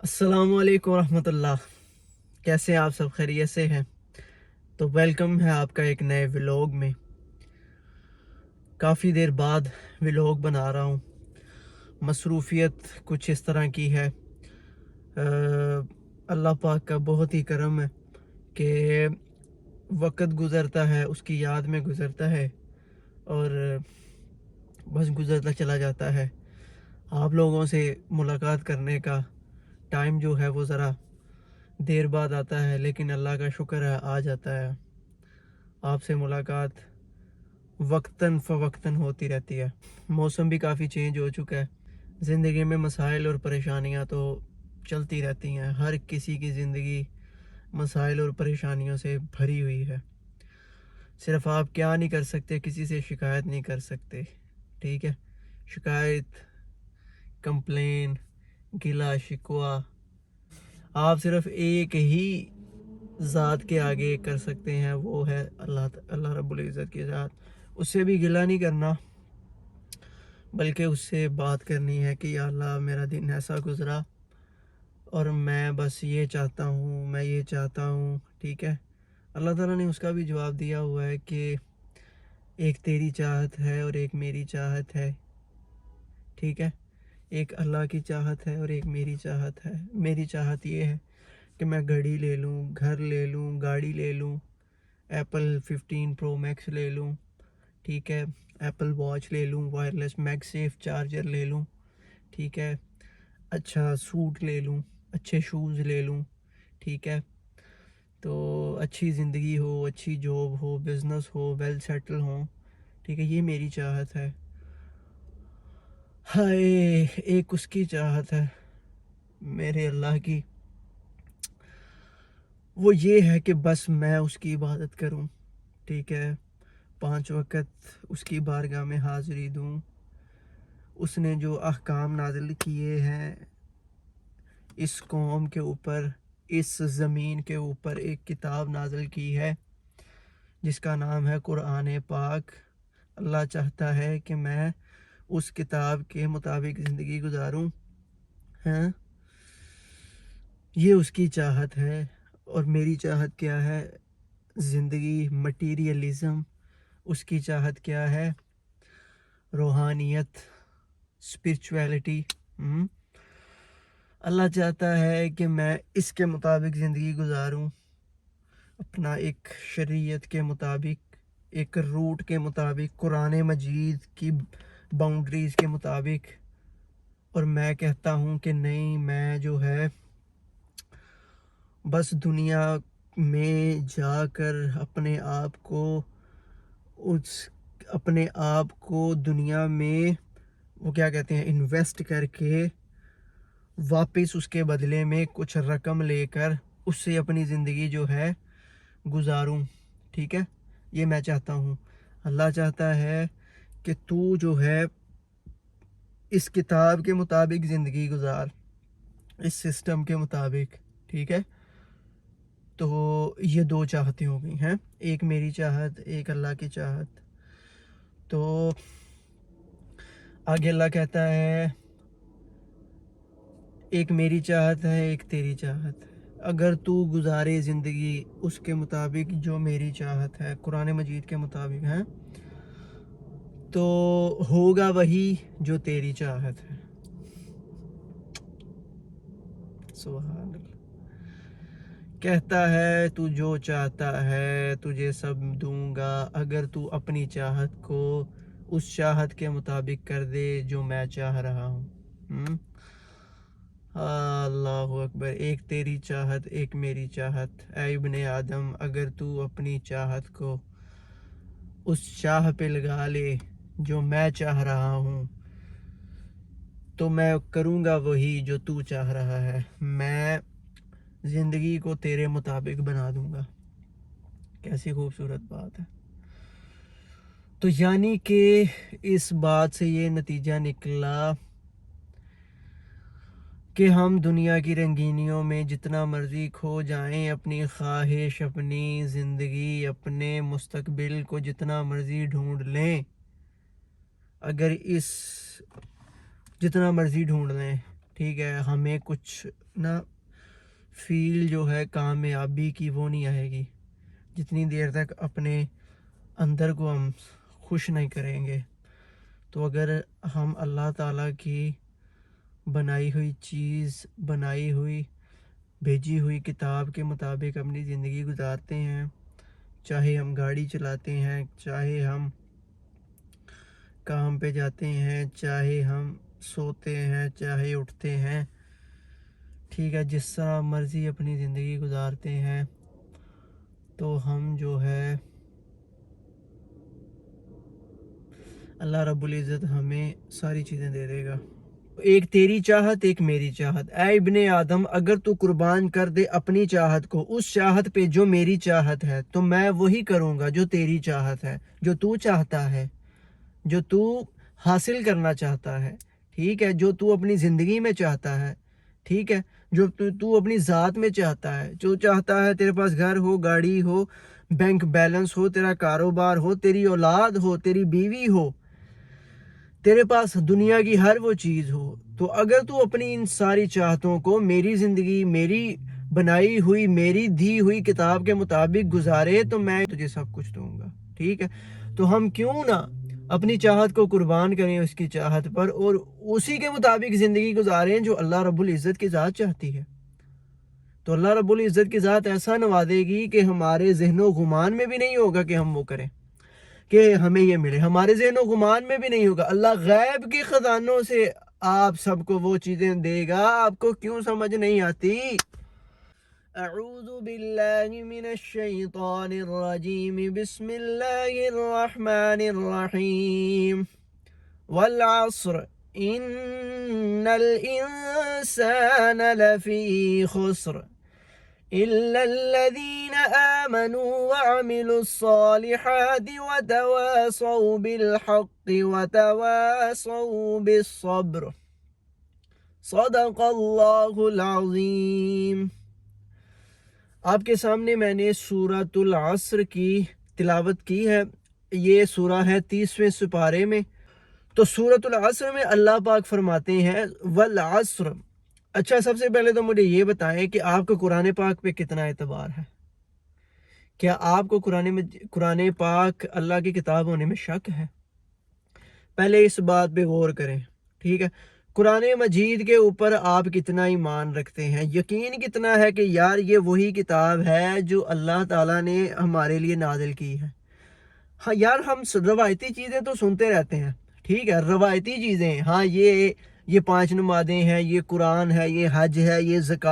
السلام علیکم ورحمۃ اللہ۔ کیسے ہیں آپ سب؟ خیریت سے ہیں؟ تو ویلکم ہے آپ کا ایک نئے ولاگ میں۔ کافی دیر بعد ولاگ بنا رہا ہوں۔ مصروفیت کچھ اس طرح کی ہے، اللہ پاک کا بہت ہی کرم ہے کہ وقت گزرتا ہے، اس کی یاد میں گزرتا ہے اور بس گزرتا چلا جاتا ہے۔ آپ لوگوں سے ملاقات کرنے کا ٹائم جو ہے وہ ذرا دیر بعد آتا ہے، لیکن اللہ کا شکر ہے آ جاتا ہے۔ آپ سے ملاقات وقتاً فوقتاً ہوتی رہتی ہے۔ موسم بھی کافی چینج ہو چکا ہے۔ زندگی میں مسائل اور پریشانیاں تو چلتی رہتی ہیں، ہر کسی کی زندگی مسائل اور پریشانیوں سے بھری ہوئی ہے۔ صرف آپ کیا نہیں کر سکتے، کسی سے شکایت نہیں کر سکتے، ٹھیک ہے؟ شکایت، کمپلین، گلہ شکوہ آپ صرف ایک ہی ذات کے آگے کر سکتے ہیں، وہ ہے اللہ رب العزت کی ذات۔ اس سے بھی گلہ نہیں کرنا، بلکہ اس سے بات کرنی ہے کہ یا اللہ میرا دن ایسا گزرا اور میں بس یہ چاہتا ہوں، میں یہ چاہتا ہوں، ٹھیک ہے؟ اللہ تعالیٰ نے اس کا بھی جواب دیا ہوا ہے کہ ایک تیری چاہت ہے اور ایک میری چاہت ہے، ٹھیک ہے؟ ایک اللہ کی چاہت ہے اور ایک میری چاہت ہے۔ میری چاہت یہ ہے کہ میں گھڑی لے لوں، گھر لے لوں، گاڑی لے لوں، ایپل 15 پرو میکس لے لوں، ٹھیک ہے؟ ایپل واچ لے لوں، وائرلیس میگ سیف چارجر لے لوں، ٹھیک ہے؟ اچھا سوٹ لے لوں، اچھے شوز لے لوں، ٹھیک ہے؟ تو اچھی زندگی ہو، اچھی جاب ہو، بزنس ہو، ویل سیٹل ہوں، ٹھیک ہے؟ یہ میری چاہت ہے۔ ہائے، ایک اس کی چاہت ہے میرے اللہ کی، وہ یہ ہے کہ بس میں اس کی عبادت کروں، ٹھیک ہے؟ 5 وقت اس کی بارگاہ میں حاضری دوں۔ اس نے جو احکام نازل کیے ہیں اس قوم کے اوپر، اس زمین کے اوپر ایک کتاب نازل کی ہے جس کا نام ہے قرآن پاک۔ اللہ چاہتا ہے کہ میں اس کتاب کے مطابق زندگی گزاروں، ہاں؟ یہ اس کی چاہت ہے۔ اور میری چاہت کیا ہے؟ زندگی، مٹیریلزم۔ اس کی چاہت کیا ہے؟ روحانیت، اسپرچویلٹی۔ اللہ چاہتا ہے کہ میں اس کے مطابق زندگی گزاروں، اپنا ایک شریعت کے مطابق، ایک روٹ کے مطابق، قرآن مجید کی باؤنڈریز کے مطابق۔ اور میں کہتا ہوں کہ نہیں، میں جو ہے بس دنیا میں جا کر اپنے آپ کو دنیا میں وہ کیا کہتے ہیں، انویسٹ کر کے واپس اس کے بدلے میں کچھ رقم لے کر اس سے اپنی زندگی جو ہے گزاروں، ٹھیک ہے؟ یہ میں چاہتا ہوں۔ اللہ چاہتا ہے کہ تو جو ہے اس کتاب کے مطابق زندگی گزار، اس سسٹم کے مطابق، ٹھیک ہے؟ تو یہ دو چاہتیں ہو گئی ہیں، ایک میری چاہت، ایک اللہ کی چاہت۔ تو آگے اللہ کہتا ہے ایک میری چاہت ہے، ایک تیری چاہت ہے۔ اگر تو گزارے زندگی اس کے مطابق جو میری چاہت ہے، قرآن مجید کے مطابق ہے، تو ہوگا وہی جو تیری چاہت ہے۔ سبحان اللہ۔ کہتا ہے تو جو چاہتا ہے تجھے سب دوں گا، اگر تو اپنی چاہت کو اس چاہت کے مطابق کر دے جو میں چاہ رہا ہوں۔ اللہ اکبر۔ ایک تیری چاہت، ایک میری چاہت۔ اے ابن آدم، اگر تو اپنی چاہت کو اس چاہ پہ لگا لے جو میں چاہ رہا ہوں، تو میں کروں گا وہی جو تو چاہ رہا ہے۔ میں زندگی کو تیرے مطابق بنا دوں گا۔ کیسی خوبصورت بات ہے۔ تو یعنی کہ اس بات سے یہ نتیجہ نکلا کہ ہم دنیا کی رنگینیوں میں جتنا مرضی کھو جائیں، اپنی خواہش، اپنی زندگی، اپنے مستقبل کو جتنا مرضی ڈھونڈ لیں، جتنا مرضی ڈھونڈ لیں، ٹھیک ہے، ہمیں کچھ نا فیل جو ہے کامیابی کی وہ نہیں آئے گی جتنی دیر تک اپنے اندر کو ہم خوش نہیں کریں گے۔ تو اگر ہم اللہ تعالیٰ کی بنائی ہوئی چیز، بنائی ہوئی بھیجی ہوئی کتاب کے مطابق اپنی زندگی گزارتے ہیں، چاہے ہم گاڑی چلاتے ہیں، چاہے ہم کام پہ جاتے ہیں، چاہے ہم سوتے ہیں، چاہے اٹھتے ہیں، ٹھیک ہے، جس طرح مرضی اپنی زندگی گزارتے ہیں، تو ہم جو ہے اللہ رب العزت ہمیں ساری چیزیں دے دے گا۔ ایک تیری چاہت، ایک میری چاہت، اے ابن آدم اگر تو قربان کر دے اپنی چاہت کو اس چاہت پہ جو میری چاہت ہے، تو میں وہی کروں گا جو تیری چاہت ہے، جو تو چاہتا ہے، جو تو حاصل کرنا چاہتا ہے، ٹھیک ہے، جو تو اپنی زندگی میں چاہتا ہے، ٹھیک ہے، جو تو اپنی ذات میں چاہتا ہے، جو چاہتا ہے تیرے پاس گھر ہو، گاڑی ہو، بینک بیلنس ہو، تیرا کاروبار ہو، تیری اولاد ہو، تیری بیوی ہو، تیرے پاس دنیا کی ہر وہ چیز ہو، تو اگر تو اپنی ان ساری چاہتوں کو میری زندگی، میری بنائی ہوئی، میری دی ہوئی کتاب کے مطابق گزارے، تو میں تجھے سب کچھ دوں گا، ٹھیک ہے۔ تو ہم کیوں نہ اپنی چاہت کو قربان کریں اس کی چاہت پر، اور اسی کے مطابق زندگی گزاریں جو اللہ رب العزت کی ذات چاہتی ہے۔ تو اللہ رب العزت کی ذات ایسا نوازے گی کہ ہمارے ذہن و گمان میں بھی نہیں ہوگا کہ ہم وہ کریں، کہ ہمیں یہ ملے، ہمارے ذہن و گمان میں بھی نہیں ہوگا۔ اللہ غیب کے خزانوں سے آپ سب کو وہ چیزیں دے گا، آپ کو کیوں سمجھ نہیں آتی؟ اعوذ باللہ من الشیطان الرجیم، بسم اللہ الرحمن الرحیم، والعصر ان الانسان لفی خسر إلا الذين آمنوا وعملوا الصالحات وتواصوا بالحق وتواصوا بالصبر، صدق اللہ العظیم۔ آپ کے سامنے میں نے سورۃ العصر کی تلاوت کی ہے، یہ سورہ ہے 30ویں سپارے میں۔ تو سورۃ العصر میں اللہ پاک فرماتے ہیں والعصر۔ اچھا، سب سے پہلے تو مجھے یہ بتائیں کہ آپ کو قرآن پاک پہ کتنا اعتبار ہے؟ کیا آپ کو قرآن پاک اللہ کی کتاب ہونے میں شک ہے؟ پہلے اس بات پہ غور کریں، ٹھیک ہے۔ قرآن مجید کے اوپر آپ کتنا ایمان رکھتے ہیں، یقین کتنا ہے کہ یار یہ وہی کتاب ہے جو اللہ تعالیٰ نے ہمارے لیے نازل کی ہے؟ ہاں یار، ہم روایتی چیزیں تو سنتے رہتے ہیں، ٹھیک ہے، روایتی چیزیں، ہاں یہ 5 نمازیں ہیں، یہ قرآن ہے، یہ حج ہے، یہ زکوٰۃ